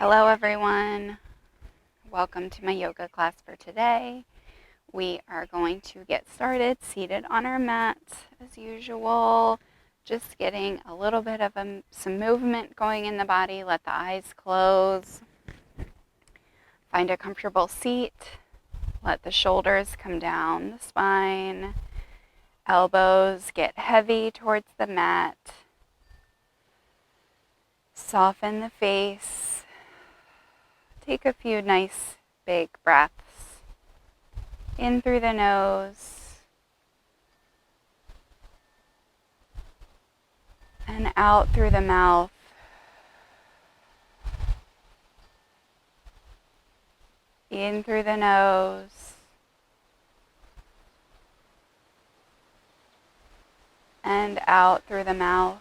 Hello everyone, welcome to my yoga class for today. We are going to get started seated on our mat as usual, just getting a little bit of some movement going in the body. Let the eyes close. Find a comfortable seat. Let the shoulders come down the spine. Elbows get heavy towards the mat. Soften the face. Take a few nice big breaths in through the nose and out through the mouth. In through the nose and out through the mouth.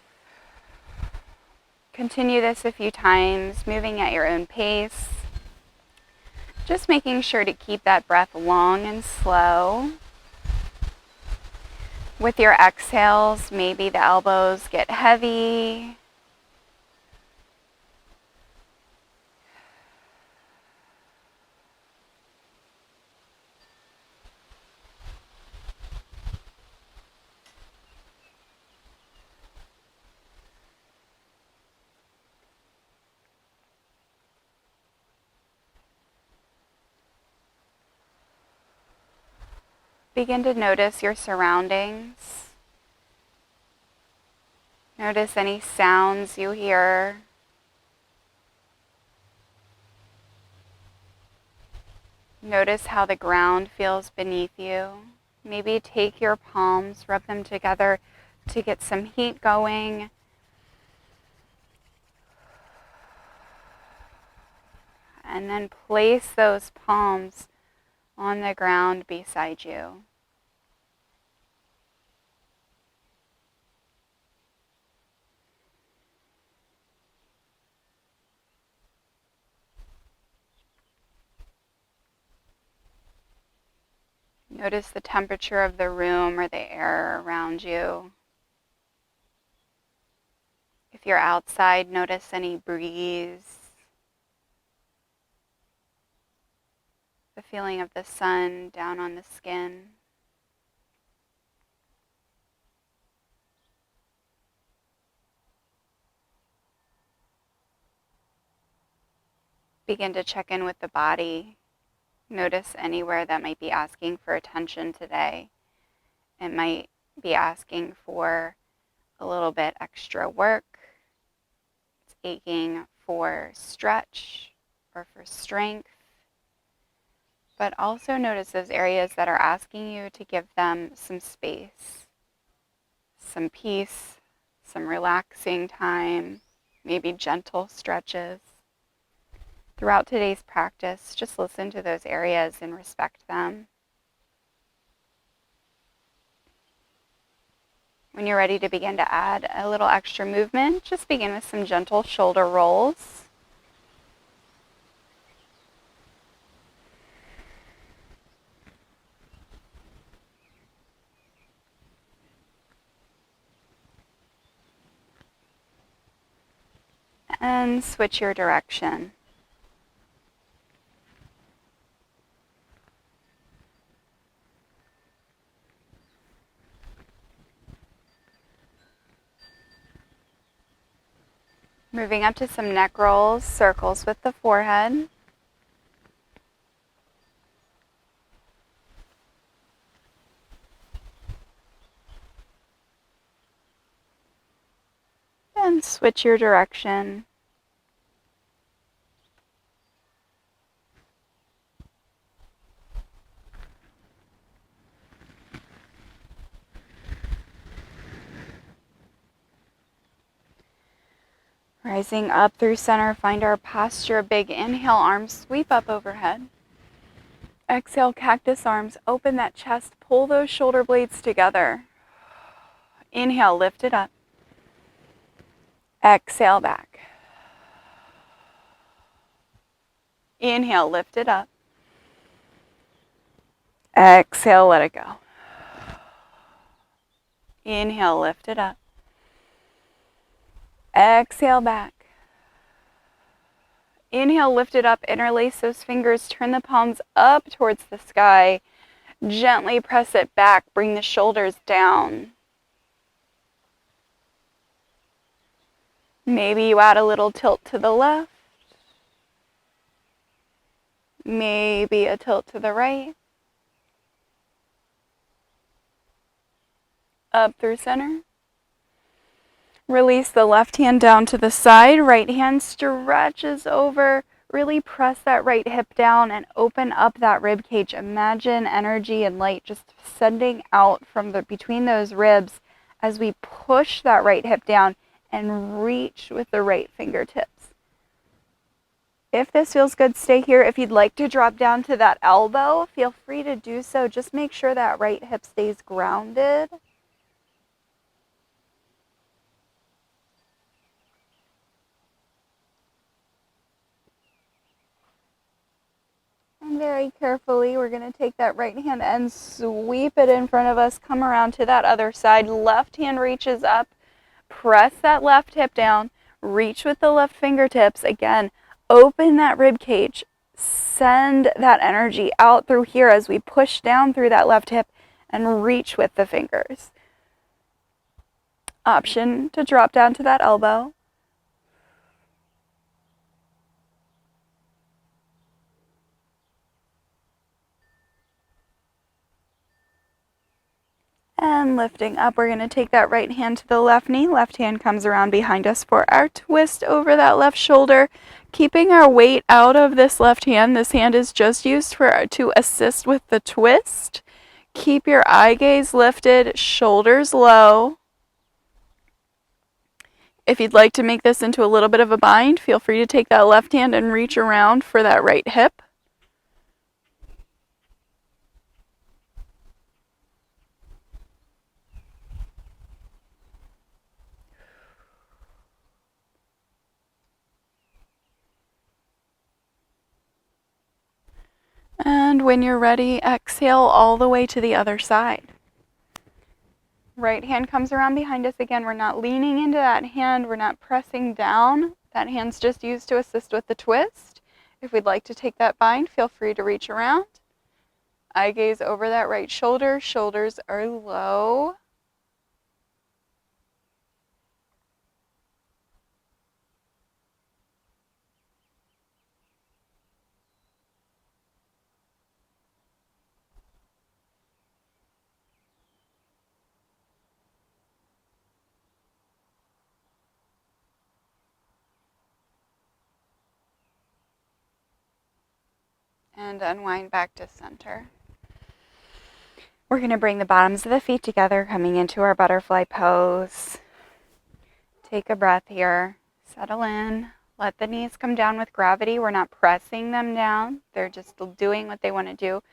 Continue this a few times, moving at your own pace. Just making sure to keep that breath long and slow. With your exhales, maybe the elbows get heavy. Begin to notice your surroundings. Notice any sounds you hear. Notice how the ground feels beneath you. Maybe take your palms, rub them together to get some heat going. And then place those palms on the ground beside you. Notice the temperature of the room or the air around you. If you're outside, notice any breeze, the feeling of the sun down on the skin. Begin to check in with the body. Notice anywhere that might be asking for attention today. It might be asking for a little bit extra work. It's aching for stretch or for strength. But also notice those areas that are asking you to give them some space, some peace, some relaxing time, maybe gentle stretches. Throughout today's practice, just listen to those areas and respect them. When you're ready to begin to add a little extra movement, just begin with some gentle shoulder rolls. And switch your direction. Moving up to some neck rolls, circles with the forehead. And switch your direction. Rising up through center, find our posture. Big inhale, arms sweep up overhead. Exhale, cactus arms, open that chest, pull those shoulder blades together. Inhale, lift it up. Exhale, back. Inhale, lift it up. Exhale, let it go. Inhale, lift it up. Exhale, back. Inhale, lift it up, interlace those fingers, turn the palms up towards the sky. Gently press it back, bring the shoulders down. Maybe you add a little tilt to the left. Maybe a tilt to the right. Up through center. Release the left hand down to the side. Right hand stretches over. Really press that right hip down and open up that rib cage. Imagine energy and light just sending out from between those ribs as we push that right hip down and reach with the right fingertips. If this feels good, stay here. If you'd like to drop down to that elbow, feel free to do so. Just make sure that right hip stays grounded. And very carefully, we're going to take that right hand and sweep it in front of us. Come around to that other side. Left hand reaches up. Press that left hip down. Reach with the left fingertips. Again, open that rib cage. Send that energy out through here as we push down through that left hip and reach with the fingers. Option to drop down to that elbow. And lifting up, we're going to take that right hand to the left knee. Left hand comes around behind us for our twist over that left shoulder. Keeping our weight out of this left hand. This hand is just used to assist with the twist. Keep your eye gaze lifted, shoulders low. If you'd like to make this into a little bit of a bind, feel free to take that left hand and reach around for that right hip. And when you're ready, exhale all the way to the other side. Right hand comes around behind us again. We're not leaning into that hand. We're not pressing down. That hand's just used to assist with the twist. If we'd like to take that bind, feel free to reach around. Eye gaze over that right shoulder. Shoulders are low. And unwind back to center. We're going to bring the bottoms of the feet together, coming into our butterfly pose. Take a breath here. Settle in. Let the knees come down with gravity. We're not pressing them down. They're just doing what they want to do.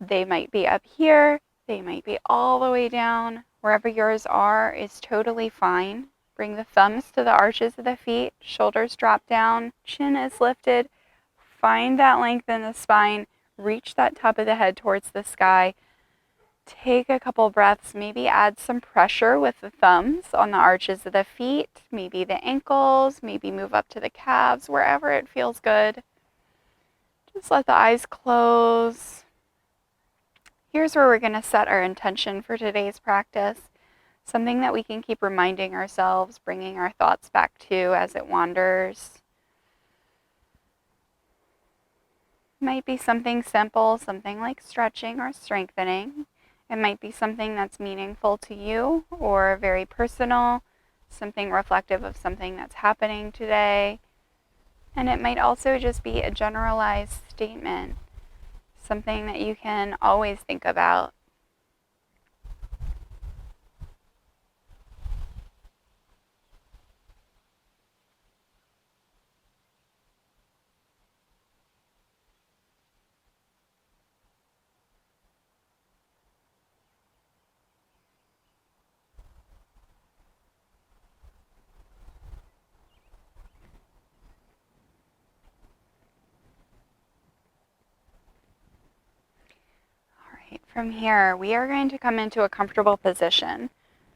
They might be up here. They might be all the way down. Wherever yours are is totally fine. Bring the thumbs to the arches of the feet. Shoulders drop down. Chin is lifted. Find that length in the spine. Reach that top of the head towards the sky. Take a couple breaths. Maybe add some pressure with the thumbs on the arches of the feet. Maybe the ankles. Maybe move up to the calves, wherever it feels good. Just let the eyes close. Here's where we're going to set our intention for today's practice. Something that we can keep reminding ourselves, bringing our thoughts back to as it wanders. Might be something simple, something like stretching or strengthening. It might be something that's meaningful to you or very personal, something reflective of something that's happening today. And it might also just be a generalized statement, something that you can always think about. From here, we are going to come into a comfortable position.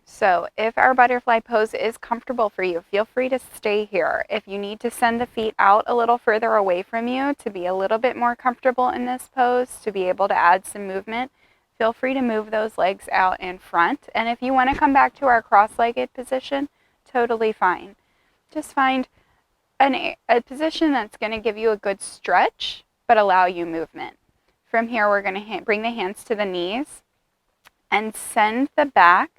So if our butterfly pose is comfortable for you, feel free to stay here. If you need to send the feet out a little further away from you to be a little bit more comfortable in this pose, to be able to add some movement, feel free to move those legs out in front. And if you want to come back to our cross-legged position, totally fine. Just find a position that's going to give you a good stretch, but allow you movement. From here, we're going to bring the hands to the knees and send the back,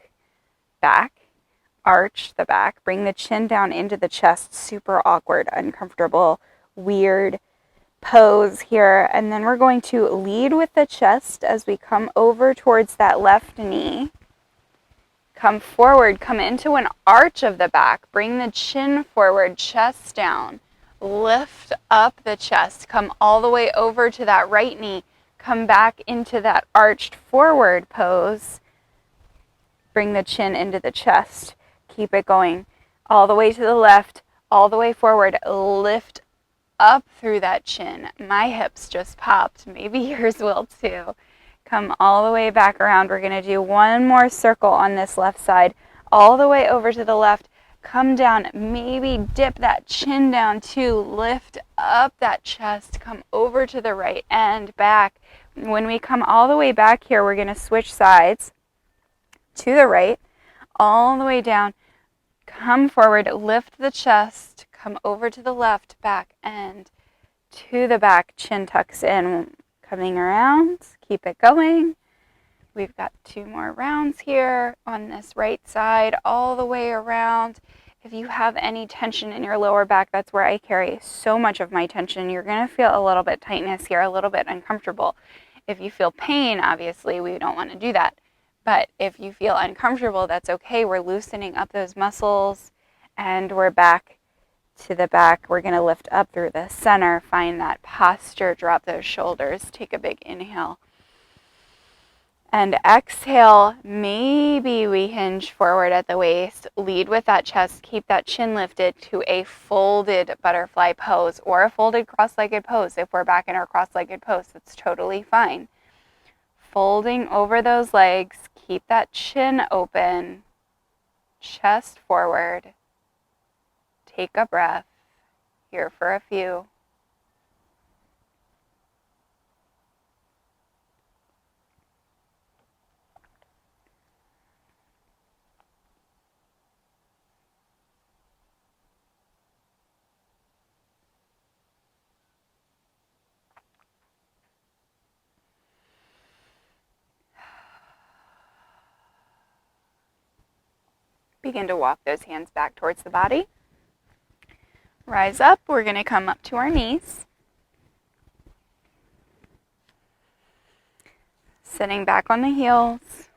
arch the back, bring the chin down into the chest, super awkward, uncomfortable, weird pose here. And then we're going to lead with the chest as we come over towards that left knee. Come forward, come into an arch of the back, bring the chin forward, chest down, lift up the chest, come all the way over to that right knee, come back into that arched forward pose, bring the chin into the chest, keep it going all the way to the left, all the way forward, lift up through that chin. My hips just popped, maybe yours will too. Come all the way back around. We're going to do one more circle on this left side, all the way over to the left. Come down, maybe dip that chin down too. Lift up that chest, come over to the right and back. When we come all the way back here, we're going to switch sides to the right, all the way down. Come forward, lift the chest, come over to the left, back, and to the back. Chin tucks in. Coming around, keep it going. We've got 2 more rounds here on this right side, all the way around. If you have any tension in your lower back, that's where I carry so much of my tension. You're going to feel a little bit tightness here, a little bit uncomfortable. If you feel pain, obviously, we don't want to do that. But if you feel uncomfortable, that's okay. We're loosening up those muscles, and we're back to the back. We're going to lift up through the center, find that posture, drop those shoulders, take a big inhale. And exhale, maybe we hinge forward at the waist, lead with that chest, keep that chin lifted to a folded butterfly pose or a folded cross-legged pose. If we're back in our cross-legged pose, that's totally fine. Folding over those legs, keep that chin open, chest forward. Take a breath, here for a few. Begin to walk those hands back towards the body. Rise up, we're going to come up to our knees. Sitting back on the heels.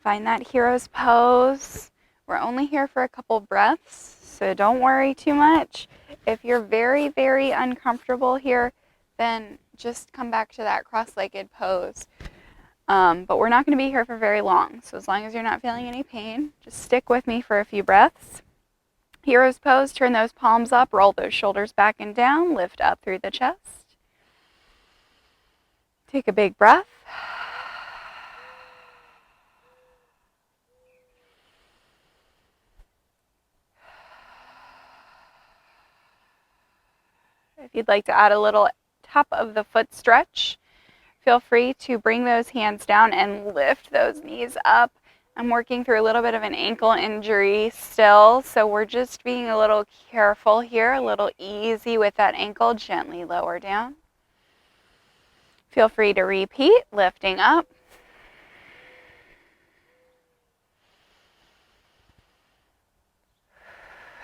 Find that hero's pose. We're only here for a couple breaths, so don't worry too much. If you're very, very uncomfortable here, then just come back to that cross-legged pose. But we're not going to be here for very long, so as long as you're not feeling any pain, just stick with me for a few breaths. Hero's pose, turn those palms up, roll those shoulders back and down, lift up through the chest. Take a big breath. If you'd like to add a little top of the foot stretch, feel free to bring those hands down and lift those knees up. I'm working through a little bit of an ankle injury still, so we're just being a little careful here, a little easy with that ankle, gently lower down. Feel free to repeat, lifting up.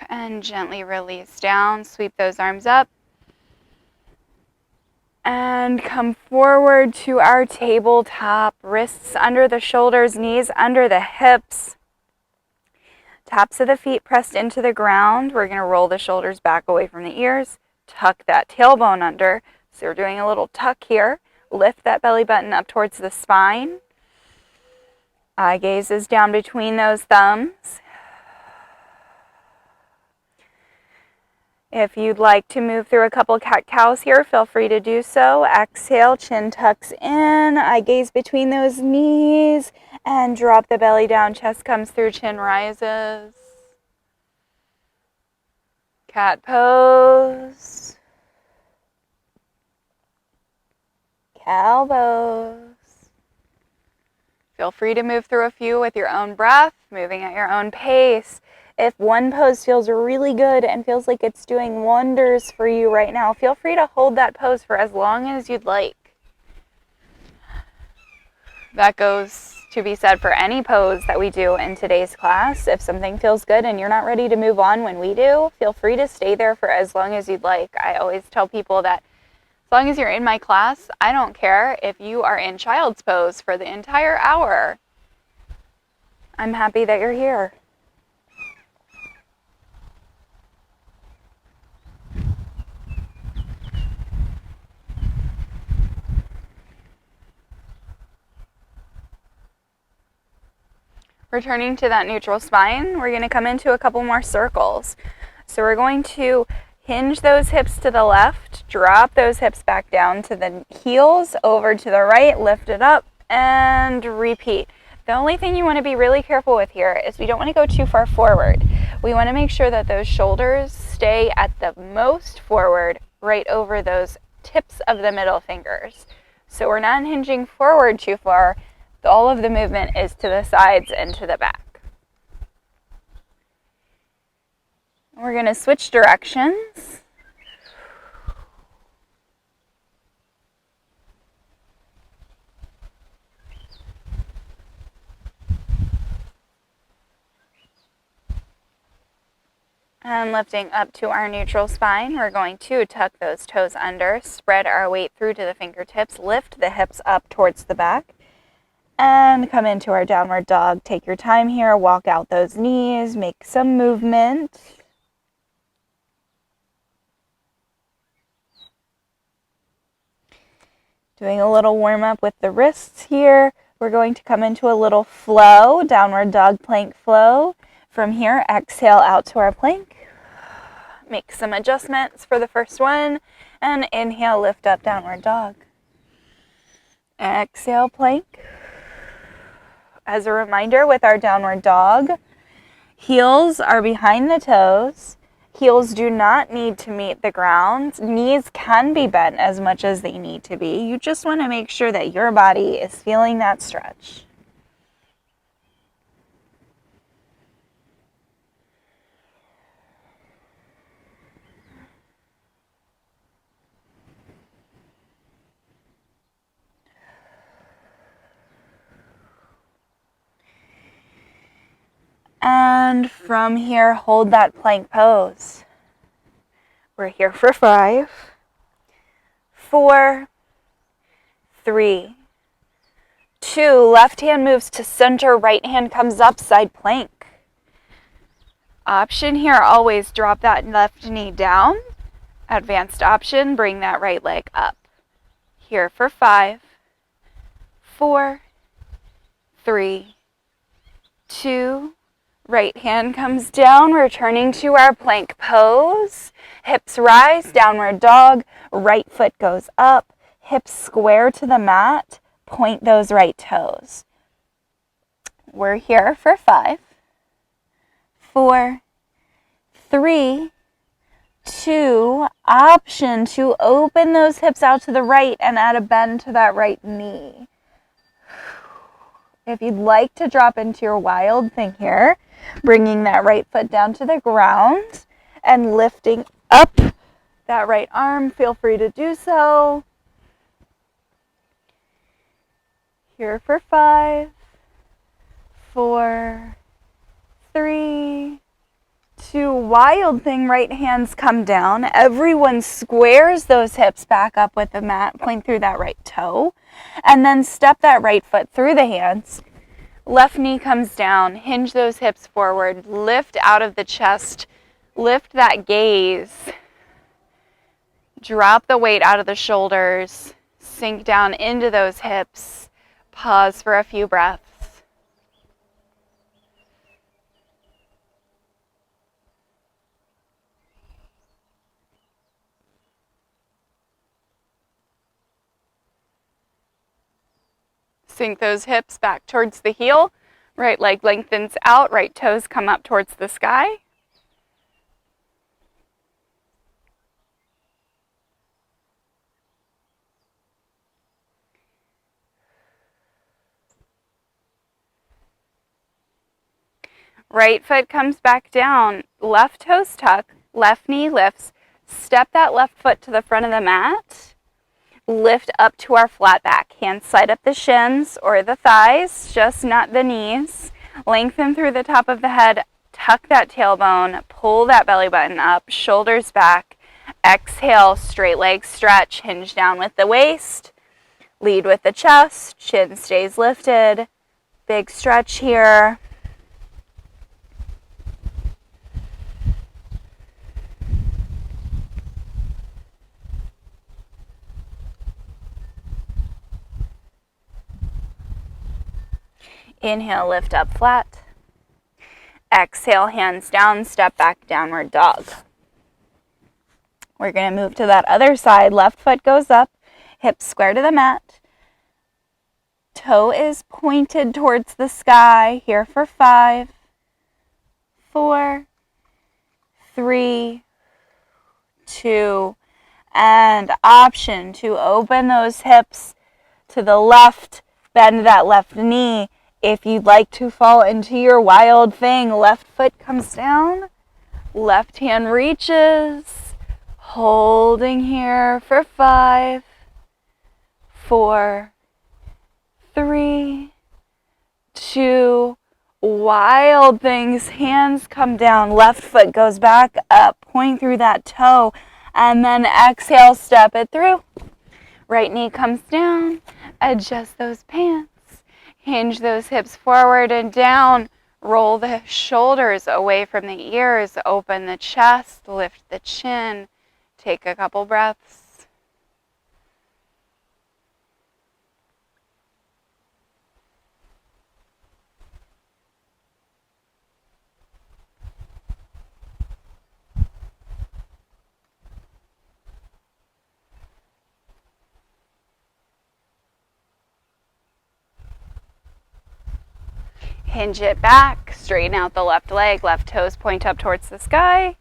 And gently release down, sweep those arms up. And come forward to our tabletop, wrists under the shoulders, knees under the hips. Tops of the feet pressed into the ground. We're going to roll the shoulders back away from the ears. Tuck that tailbone under. So we're doing a little tuck here. Lift that belly button up towards the spine. Eye gaze is down between those thumbs. If you'd like to move through a couple cat-cows here, feel free to do so. Exhale, chin tucks in. I gaze between those knees and drop the belly down. Chest comes through, chin rises. Cat pose. Cow pose. Feel free to move through a few with your own breath, moving at your own pace. If one pose feels really good and feels like it's doing wonders for you right now, feel free to hold that pose for as long as you'd like. That goes to be said for any pose that we do in today's class. If something feels good and you're not ready to move on when we do, feel free to stay there for as long as you'd like. I always tell people that as long as you're in my class, I don't care if you are in child's pose for the entire hour. I'm happy that you're here. Returning to that neutral spine, we're going to come into a couple more circles. So we're going to hinge those hips to the left, drop those hips back down to the heels, over to the right, lift it up, and repeat. The only thing you want to be really careful with here is we don't want to go too far forward. We want to make sure that those shoulders stay at the most forward, right over those tips of the middle fingers. So we're not hinging forward too far. All of the movement is to the sides and to the back. We're going to switch directions. And lifting up to our neutral spine, we're going to tuck those toes under, spread our weight through to the fingertips, lift the hips up towards the back, and come into our downward dog. Take your time here, walk out those knees, make some movement. Doing a little warm up with the wrists here. We're going to come into a little flow, downward dog plank flow. From here, exhale out to our plank. Make some adjustments for the first one, and inhale, lift up, downward dog. Exhale, plank. As a reminder, with our downward dog, heels are behind the toes. Heels do not need to meet the ground. Knees can be bent as much as they need to be. You just want to make sure that your body is feeling that stretch. And from here, hold that plank pose. We're here for 5, 4, 3, 2. Left hand moves to center, right hand comes up, side plank. Option here, always drop that left knee down. Advanced option, bring that right leg up. Here for 5, 4, 3, 2. Right hand comes down, returning to our plank pose. Hips rise, downward dog. Right foot goes up. Hips square to the mat. Point those right toes. We're here for 5, 4, 3, 2. Option to open those hips out to the right and add a bend to that right knee. If you'd like to drop into your wild thing here, bringing that right foot down to the ground and lifting up that right arm, feel free to do so. Here for 5, 4, 3, 2. Wild thing, right hands come down. Everyone squares those hips back up with the mat, point through that right toe, and then step that right foot through the hands. Left knee comes down, hinge those hips forward, lift out of the chest, lift that gaze, drop the weight out of the shoulders, sink down into those hips, pause for a few breaths. Sink those hips back towards the heel. Right leg lengthens out, right toes come up towards the sky. Right foot comes back down, left toes tuck, left knee lifts. Step that left foot to the front of the mat. Lift up to our flat back. Hands slide up the shins or the thighs, just not the knees. Lengthen through the top of the head. Tuck that tailbone. Pull that belly button up. Shoulders back. Exhale, straight leg stretch. Hinge down with the waist. Lead with the chest. Chin stays lifted. Big stretch here. Inhale, lift up flat. Exhale, hands down, step back, downward dog. We're going to move to that other side. Left foot goes up, hips square to the mat. Toe is pointed towards the sky. Here for 5, 4, 3, 2, and option to open those hips to the left, bend that left knee. If you'd like to fall into your wild thing, left foot comes down, left hand reaches, holding here for 5, 4, 3, 2, wild things, hands come down, left foot goes back up, point through that toe, and then exhale, step it through. Right knee comes down, adjust those pants. Hinge those hips forward and down. Roll the shoulders away from the ears. Open the chest. Lift the chin. Take a couple breaths. Hinge it back, straighten out the left leg, left toes point up towards the sky.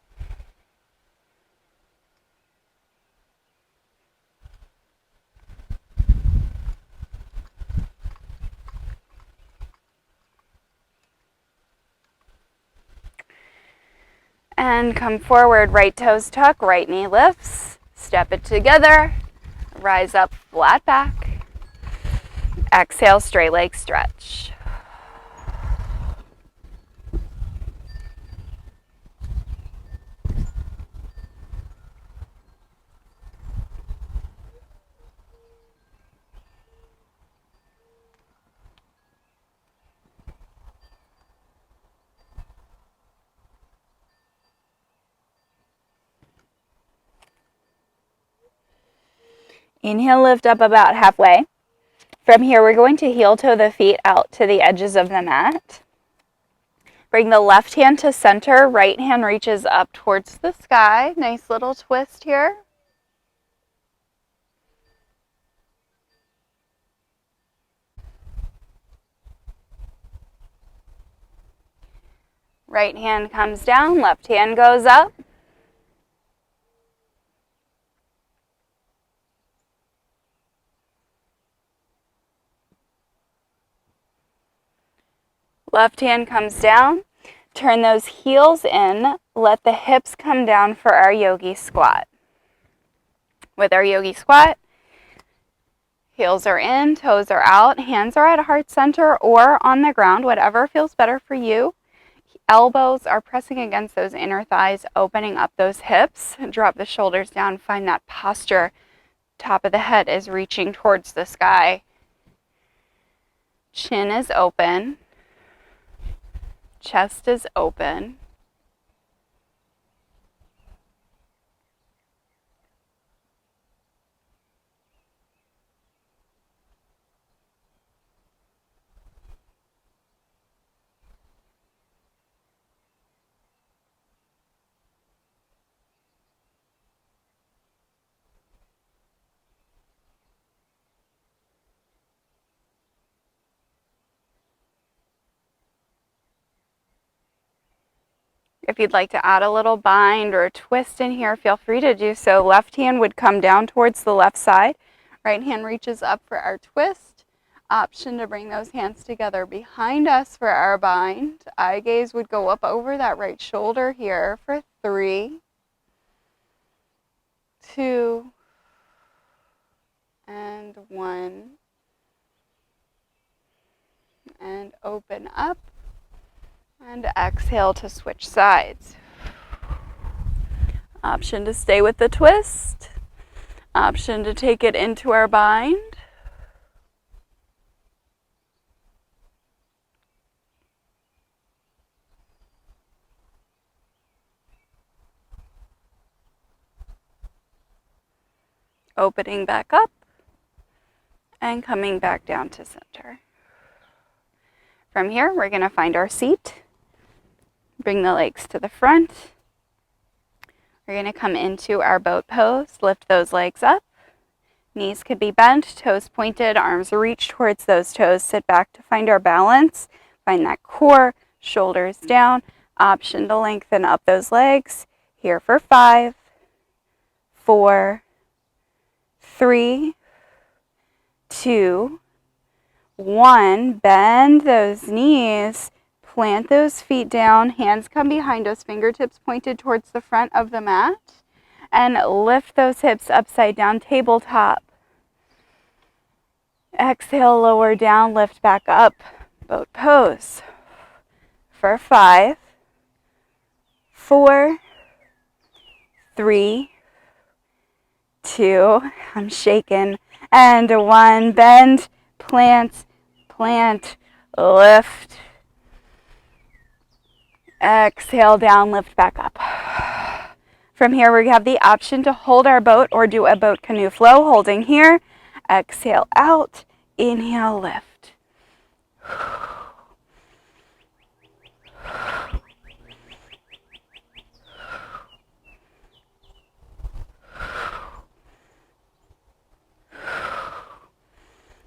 And come forward, right toes tuck, right knee lifts. Step it together, rise up, flat back. Exhale, straight leg stretch. Inhale, lift up about halfway. From here, we're going to heel toe the feet out to the edges of the mat. Bring the left hand to center, right hand reaches up towards the sky. Nice little twist here. Right hand comes down, left hand goes up. Left hand comes down. Turn those heels in. Let the hips come down for our yogi squat. With our yogi squat, heels are in, toes are out, hands are at heart center or on the ground, whatever feels better for you. Elbows are pressing against those inner thighs, opening up those hips. Drop the shoulders down, find that posture. Top of the head is reaching towards the sky. Chin is open. Chest is open. If you'd like to add a little bind or a twist in here, feel free to do so. Left hand would come down towards the left side. Right hand reaches up for our twist. Option to bring those hands together behind us for our bind. Eye gaze would go up over that right shoulder here for 3, 2, and 1. And open up. And exhale to switch sides. Option to stay with the twist. Option to take it into our bind. Opening back up and coming back down to center. From here, we're going to find our seat. Bring the legs to the front. We're going to come into our boat pose. Lift those legs up. Knees could be bent, toes pointed, arms reach towards those toes. Sit back to find our balance. Find that core, shoulders down. Option to lengthen up those legs. Here for 5, 4, 3, 2, 1. Bend those knees. Plant those feet down. Hands come behind us. Fingertips pointed towards the front of the mat. And lift those hips upside down, tabletop. Exhale, lower down, lift back up. Boat pose. For 5, 4, 3, 2, I'm shaking, and 1. Bend, plant, plant, lift. Exhale down, lift back up. From here, we have the option to hold our boat or do a boat canoe flow, holding here. Exhale out, inhale, lift.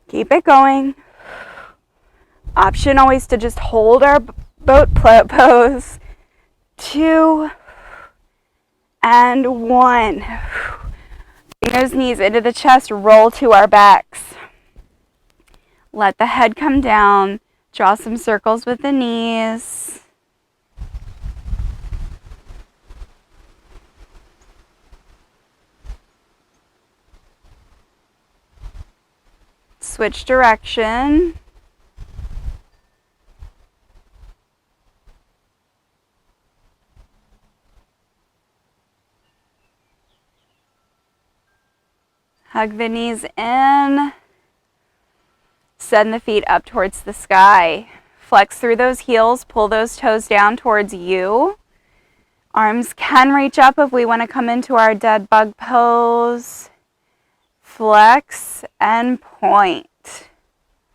Keep it going. Option always to just hold our boat pose. 2 and 1. Bring those knees into the chest, roll to our backs. Let the head come down. Draw some circles with the knees. Switch direction. Hug the knees in. Send the feet up towards the sky. Flex through those heels. Pull those toes down towards you. Arms can reach up if we want to come into our dead bug pose. Flex and point.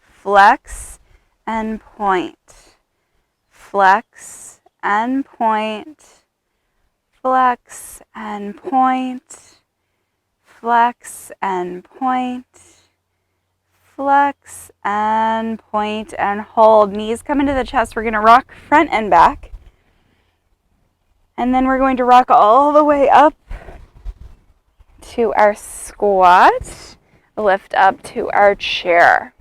Flex and point. Flex and point. Flex and point. Flex and point. Flex and point and hold. Knees come into the chest. We're going to rock front and back. And then we're going to rock all the way up to our squat. Lift up to our chair.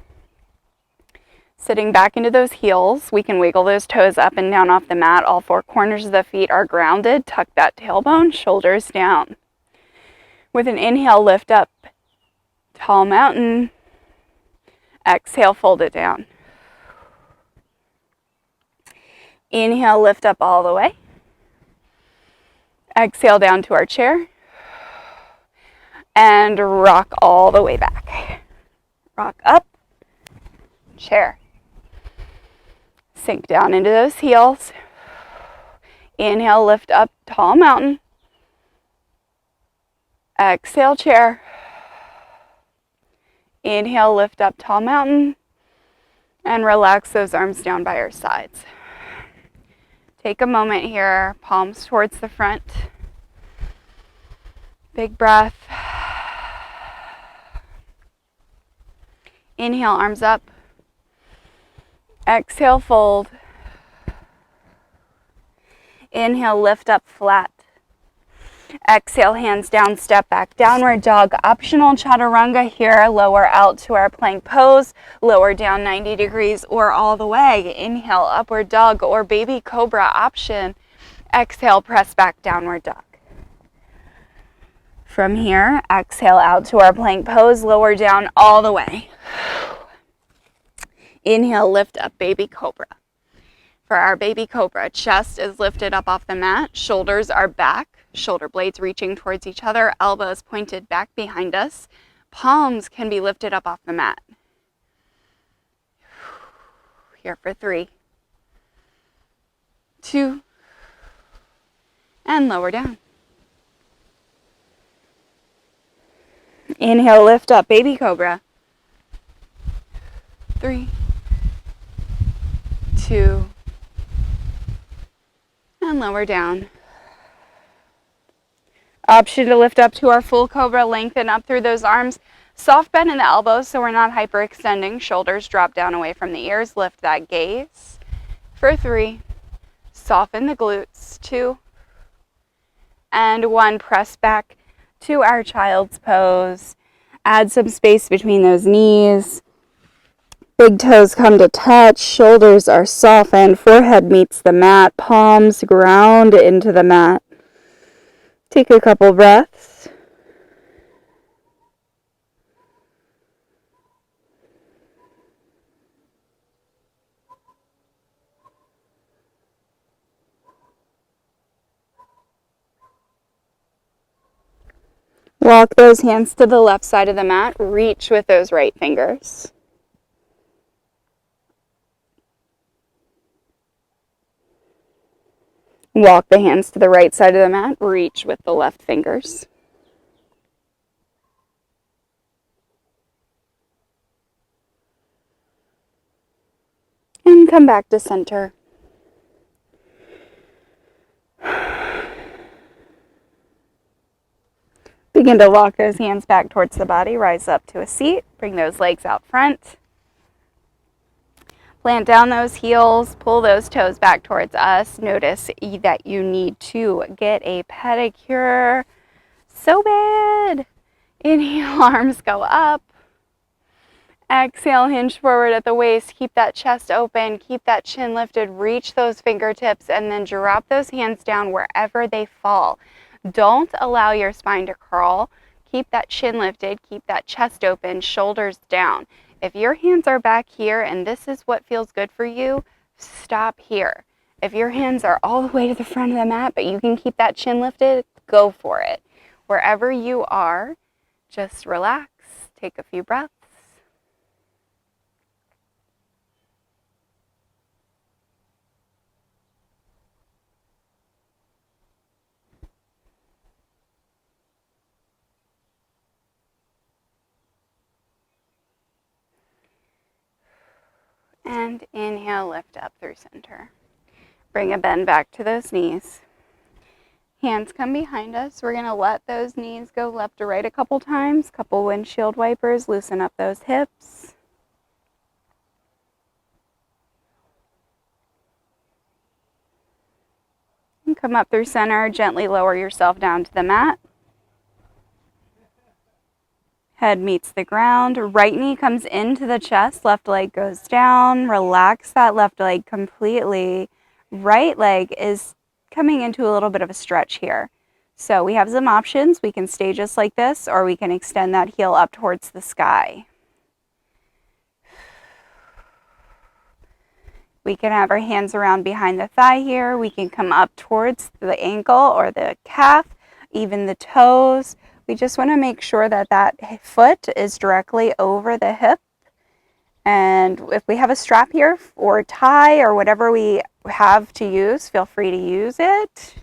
Sitting back into those heels, we can wiggle those toes up and down off the mat. All 4 corners of the feet are grounded. Tuck that tailbone, shoulders down. With an inhale, lift up. Tall mountain. Exhale, fold it down. Inhale, lift up all the way. Exhale down to our chair. And rock all the way back. Rock up, chair. Sink down into those heels. Inhale, lift up, tall mountain. Exhale, chair. Inhale, lift up, tall mountain. And relax those arms down by your sides. Take a moment here, palms towards the front. Big breath. Inhale, arms up. Exhale, fold. Inhale, lift up flat. Exhale, hands down, step back, downward dog. Optional chaturanga here. Lower out to our plank pose. Lower down 90 degrees or all the way. Inhale, upward dog or baby cobra option. Exhale, press back, downward dog. From here, exhale out to our plank pose. Lower down all the way. Inhale, lift up, baby cobra. For our baby cobra, chest is lifted up off the mat. Shoulders are back. Shoulder blades reaching towards each other, elbows pointed back behind us. Palms can be lifted up off the mat. Here for 3, 2, and lower down. Inhale, lift up, baby cobra. 3, 2, and lower down. Option to lift up to our full cobra, lengthen up through those arms. Soft bend in the elbows so we're not hyperextending. Shoulders drop down away from the ears. Lift that gaze. For 3, soften the glutes. 2, and 1. Press back to our child's pose. Add some space between those knees. Big toes come to touch. Shoulders are softened. Forehead meets the mat. Palms ground into the mat. Take a couple breaths. Walk those hands to the left side of the mat. Reach with those right fingers. Walk the hands to the right side of the mat. Reach with the left fingers. And come back to center. Begin to walk those hands back towards the body. Rise up to a seat. Bring those legs out front. Plant down those heels. Pull those toes back towards us. Notice that you need to get a pedicure so bad. Inhale, arms go up. Exhale, hinge forward at the waist. Keep that chest open. Keep that chin lifted. Reach those fingertips and then drop those hands down wherever they fall. Don't allow your spine to curl. Keep that chin lifted. Keep that chest open. Shoulders down. If your hands are back here and this is what feels good for you, stop here. If your hands are all the way to the front of the mat, but you can keep that chin lifted, go for it. Wherever you are, just relax. Take a few breaths. And inhale, lift up through center. Bring a bend back to those knees. Hands come behind us. We're going to let those knees go left to right a couple times. Couple windshield wipers. Loosen up those hips. And come up through center. Gently lower yourself down to the mat. Head meets the ground. Right knee comes into the chest. Left leg goes down. Relax that left leg completely. Right leg is coming into a little bit of a stretch here. So we have some options. We can stay just like this, or we can extend that heel up towards the sky. We can have our hands around behind the thigh here. We can come up towards the ankle or the calf, even the toes. We just want to make sure that that foot is directly over the hip. And if we have a strap here or tie or whatever we have to use, feel free to use it.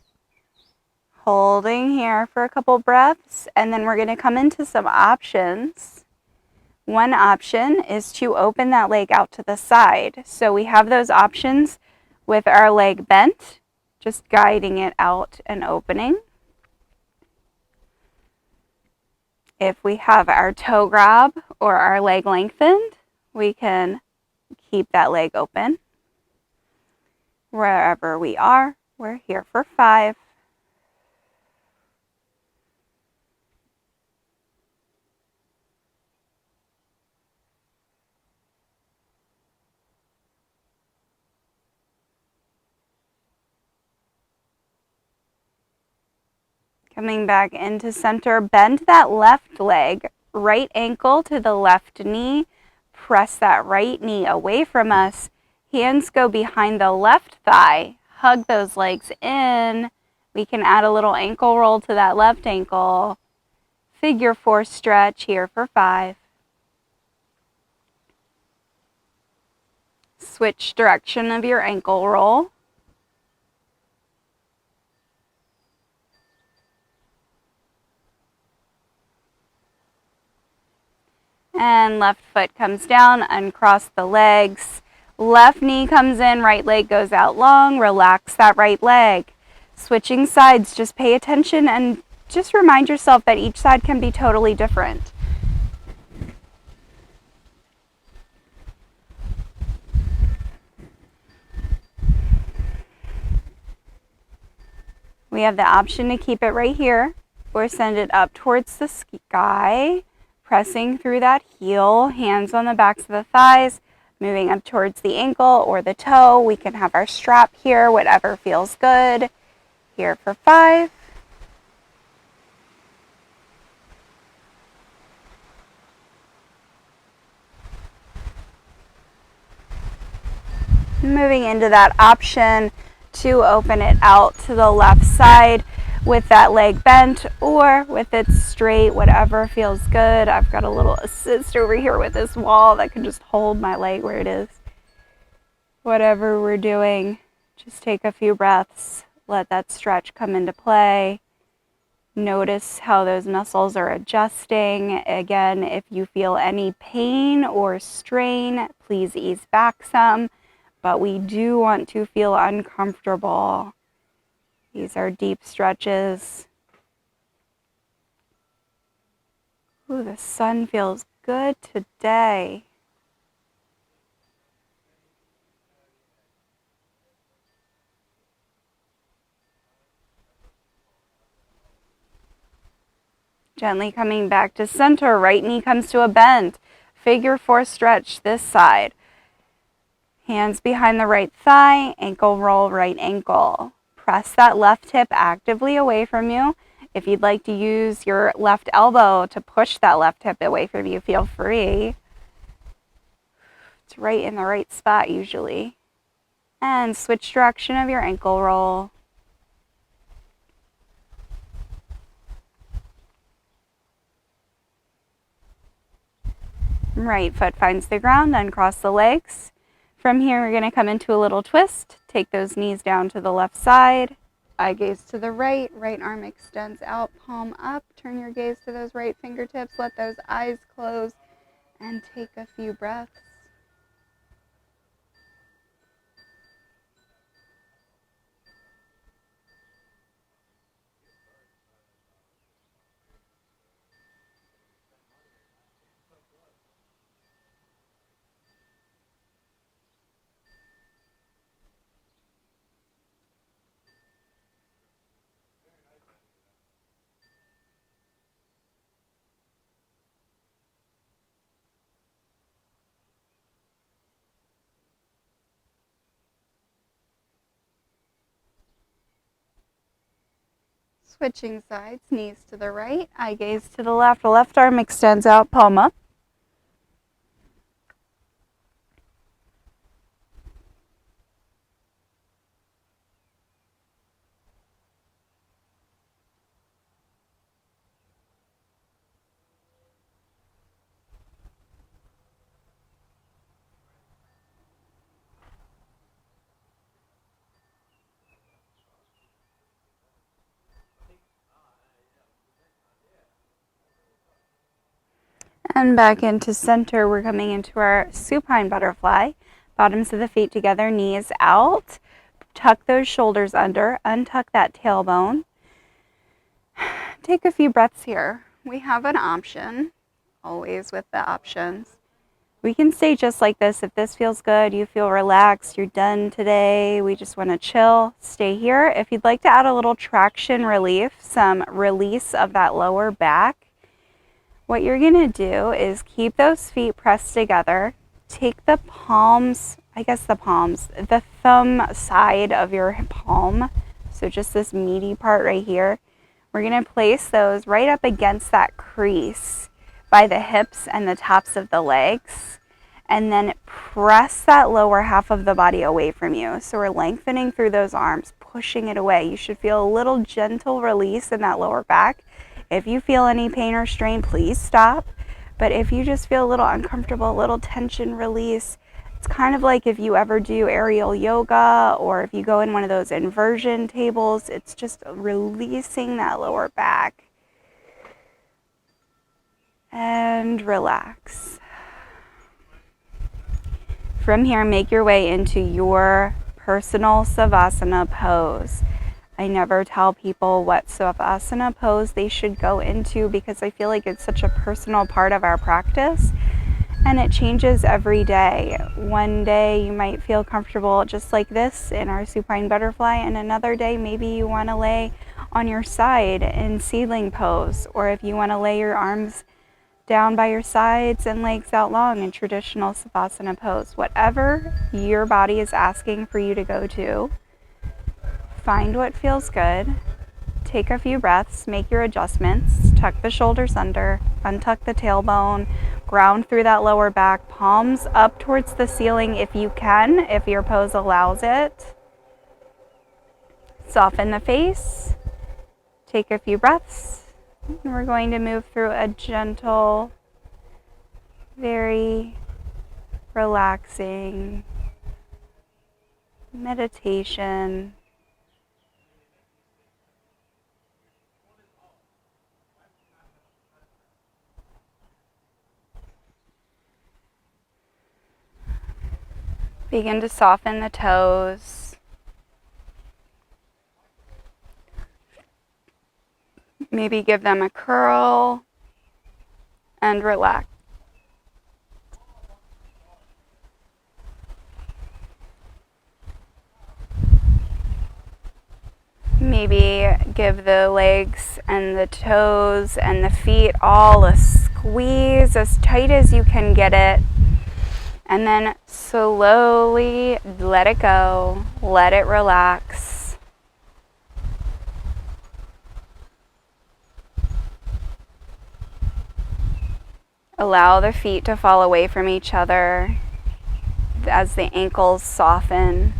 Holding here for a couple breaths. And then we're going to come into some options. One option is to open that leg out to the side. So we have those options with our leg bent, just guiding it out and opening. If we have our toe grab or our leg lengthened, we can keep that leg open wherever we are. We're here for 5. Coming back into center, bend that left leg, right ankle to the left knee. Press that right knee away from us. Hands go behind the left thigh. Hug those legs in. We can add a little ankle roll to that left ankle. Figure 4 stretch here for 5. Switch direction of your ankle roll. And left foot comes down, uncross the legs. Left knee comes in, right leg goes out long. Relax that right leg. Switching sides, just pay attention and just remind yourself that each side can be totally different. We have the option to keep it right here or send it up towards the sky, pressing through that heel, hands on the backs of the thighs, moving up towards the ankle or the toe. We can have our strap here, whatever feels good. Here for 5. Moving into that option to open it out to the left side with that leg bent or with it straight, whatever feels good. I've got a little assist over here with this wall that can just hold my leg where it is. Whatever we're doing, just take a few breaths, let that stretch come into play. Notice how those muscles are adjusting. Again, if you feel any pain or strain, please ease back some, but we do want to feel uncomfortable. These are deep stretches. Ooh, the sun feels good today. Gently coming back to center, right knee comes to a bend. Figure 4 stretch this side. Hands behind the right thigh, ankle roll right ankle. Press that left hip actively away from you. If you'd like to use your left elbow to push that left hip away from you, feel free. It's right in the right spot usually. And switch direction of your ankle roll. Right foot finds the ground, uncross the legs. From here, we're going to come into a little twist. Take those knees down to the left side. Eye gaze to the right. Right arm extends out, palm up. Turn your gaze to those right fingertips. Let those eyes close and take a few breaths. Switching sides, knees to the right, eye gaze to the left. Left arm extends out, palm up. And back into center, we're coming into our supine butterfly. Bottoms of the feet together, knees out. Tuck those shoulders under, untuck that tailbone. Take a few breaths here. We have an option, always with the options. We can stay just like this. If this feels good, you feel relaxed, you're done today, we just want to chill, stay here. If you'd like to add a little traction relief, some release of that lower back, what you're going to do is keep those feet pressed together. Take the palms, the thumb side of your palm, so just this meaty part right here. We're going to place those right up against that crease by the hips and the tops of the legs, and then press that lower half of the body away from you. So we're lengthening through those arms, pushing it away. You should feel a little gentle release in that lower back. If you feel any pain or strain, please stop. But if you just feel a little uncomfortable, a little tension release, it's kind of like if you ever do aerial yoga or if you go in one of those inversion tables, it's just releasing that lower back. And relax. From here, make your way into your personal Savasana pose. I never tell people what Savasana pose they should go into because I feel like it's such a personal part of our practice and it changes every day. One day you might feel comfortable just like this in our supine butterfly, and another day maybe you want to lay on your side in seedling pose, or if you want to lay your arms down by your sides and legs out long in traditional Savasana pose. Whatever your body is asking for you to go to, find what feels good, take a few breaths, make your adjustments, tuck the shoulders under, untuck the tailbone, ground through that lower back, palms up towards the ceiling if you can, if your pose allows it. Soften the face, take a few breaths, and we're going to move through a gentle, very relaxing meditation. Begin to soften the toes. Maybe give them a curl and relax. Maybe give the legs and the toes and the feet all a squeeze as tight as you can get it. And then slowly let it go, let it relax. Allow the feet to fall away from each other as the ankles soften.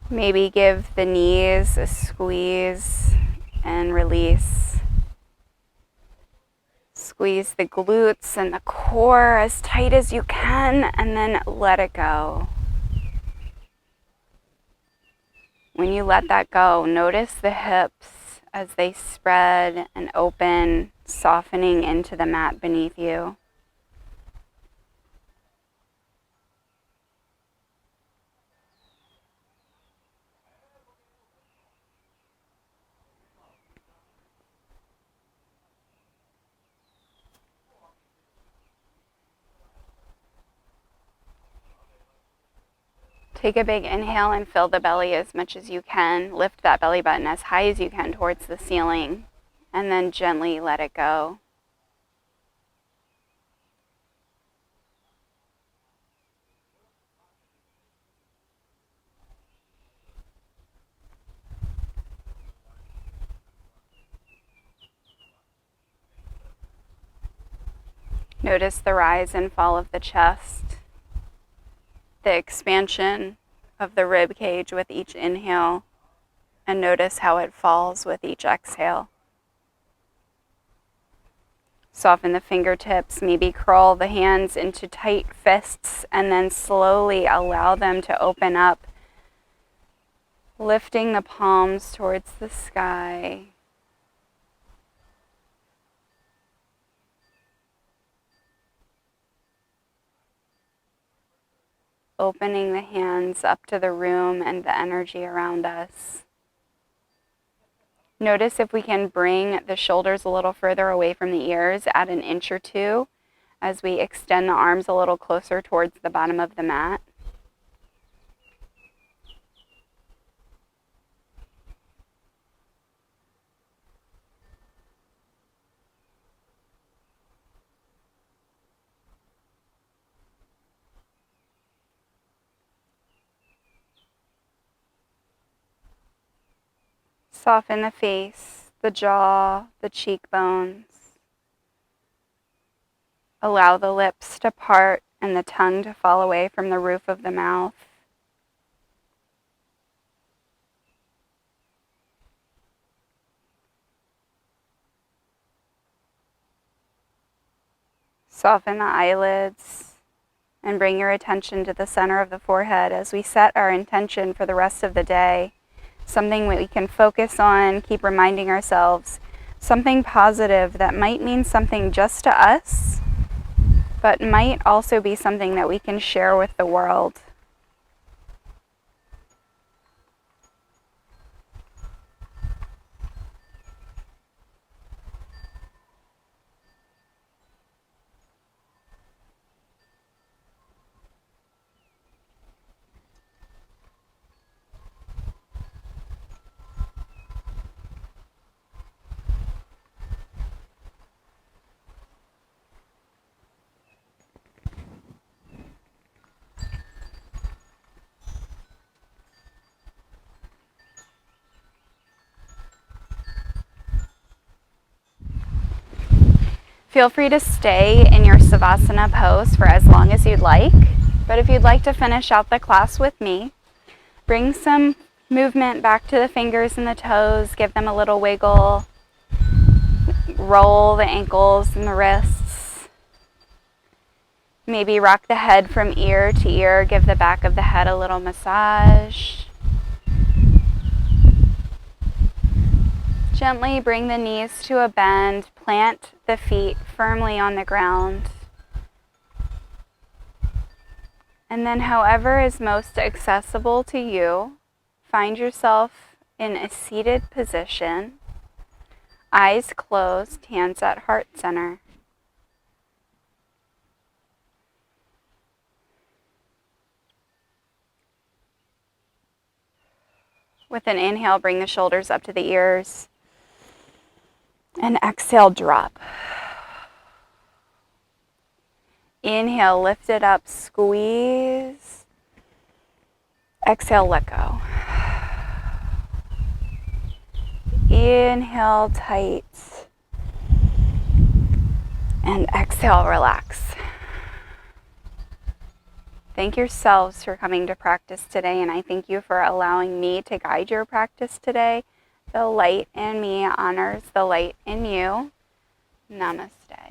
Maybe give the knees a squeeze and release. Squeeze the glutes and the core as tight as you can, and then let it go. When you let that go, notice the hips as they spread and open, softening into the mat beneath you. Take a big inhale and fill the belly as much as you can. Lift that belly button as high as you can towards the ceiling, and then gently let it go. Notice the rise and fall of the chest, the expansion of the rib cage with each inhale, and notice how it falls with each exhale. Soften the fingertips, maybe curl the hands into tight fists, and then slowly allow them to open up, lifting the palms towards the sky. Opening the hands up to the room and the energy around us. Notice if we can bring the shoulders a little further away from the ears, add an inch or two, as we extend the arms a little closer towards the bottom of the mat. Soften the face, the jaw, the cheekbones. Allow the lips to part and the tongue to fall away from the roof of the mouth. Soften the eyelids and bring your attention to the center of the forehead as we set our intention for the rest of the day. Something we can focus on, keep reminding ourselves, something positive that might mean something just to us, but might also be something that we can share with the world. Feel free to stay in your Savasana pose for as long as you'd like, but if you'd like to finish out the class with me, bring some movement back to the fingers and the toes, give them a little wiggle, roll the ankles and the wrists. Maybe rock the head from ear to ear, give the back of the head a little massage. Gently bring the knees to a bend, plant the feet firmly on the ground. And then however is most accessible to you, find yourself in a seated position, eyes closed, hands at heart center. With an inhale, bring the shoulders up to the ears. And exhale, drop. Inhale, lift it up, squeeze. Exhale, let go. Inhale, tight. And exhale, relax. Thank yourselves for coming to practice today, and I thank you for allowing me to guide your practice today. The light in me honors the light in you. Namaste.